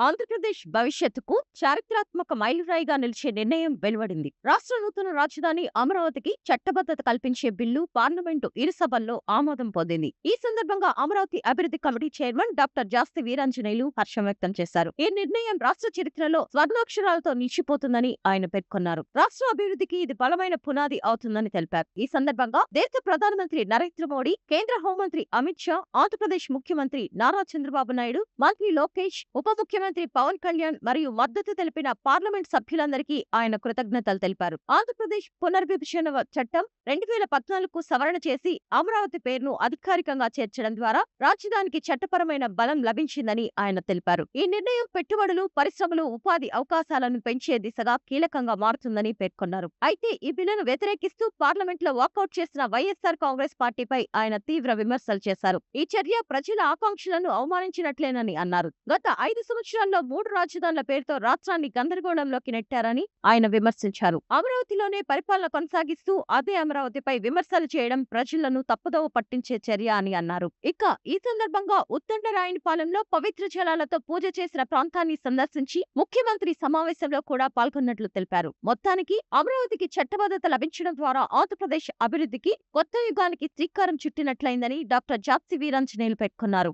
ఆంధ్రప్రదేశ్ భవిష్యత్తుకు చారిత్రాత్మక మైలురాయిగా నిలిచే నిర్ణయం వెలువడింది. రాష్ట్ర నూతన రాజధాని అమరావతికి చట్టబద్ధత కల్పించే బిల్లు పార్లమెంటు ఇరు సభల్లో ఆమోదం పొందింది. ఈ సందర్భంగా అమరావతి అభివృద్ధి కమిటీ చైర్మన్ డాక్టర్ జాస్తి వీరాంజనేయులు హర్షం వ్యక్తం చేశారు. ఈ నిర్ణయం రాష్ట్ర చరిత్రలో స్వర్ణాక్షరాలతో నిలిచిపోతుందని ఆయన పేర్కొన్నారు. రాష్ట్ర అభివృద్ధికి ఇది బలమైన పునాది అవుతుందని తెలిపారు. ఈ సందర్భంగా దేశ ప్రధానమంత్రి నరేంద్ర మోడీ, కేంద్ర హోంమంత్రి అమిత్ షా, ఆంధ్రప్రదేశ్ ముఖ్యమంత్రి నారా చంద్రబాబు నాయుడు, మంత్రి లోకేష్, ఉప ముఖ్యమంత్రి పవన్ కళ్యాణ్ మరియు మద్దతు తెలిపిన పార్లమెంట్ సభ్యులందరికీ ఆయన కృతజ్ఞతలు తెలిపారు. ఆంధ్రప్రదేశ్ పునర్విభజన చట్టం 2014కు సవరణ చేసి అమరావతి పేరును అధికారికంగా చేర్చడం ద్వారా రాజధానికి చట్టపరమైన బలం లభించిందని ఆయన తెలిపారు. ఈ నిర్ణయం పెట్టుబడులు, పరిశ్రమలు, ఉపాధి అవకాశాలను పెంచే దిశగా కీలకంగా మారుతుందని పేర్కొన్నారు. అయితే ఈ బిల్లును వ్యతిరేకిస్తూ పార్లమెంట్లో వాకౌట్ చేసిన వైఎస్ఆర్ కాంగ్రెస్ పార్టీపై ఆయన తీవ్ర విమర్శలు చేశారు. ఈ చర్య ప్రజల ఆకాంక్షలను అవమానించినట్లేనని అన్నారు. గత 5 సంవత్సరాల్లో 3 రాజధానుల పేరుతో రాష్ట్రాన్ని గందరగోళంలోకి నెట్టారని ఆయన విమర్శించారు. అమరావతిలోనే పరిపాలన కొనసాగిస్తూ అదే అమరావతిపై విమర్శలు చేయడం ప్రజలను తప్పుదోవ పట్టించే చర్య అని అన్నారు. ఇక ఈ సందర్భంగా ఉత్తండరాయనిపాలెంలో పవిత్ర జలాలతో పూజ చేసిన ప్రాంతాన్ని సందర్శించి ముఖ్యమంత్రి సమావేశంలో కూడా పాల్గొన్నట్లు తెలిపారు. మొత్తానికి అమరావతికి చట్టబద్ధత లభించడం ద్వారా ఆంధ్రప్రదేశ్ అభివృద్ధికి కొత్త యుగానికి శ్రీకారం చుట్టినట్లయిందని డాక్టర్ జాప్సి వీరాంజనేయులు పేర్కొన్నారు.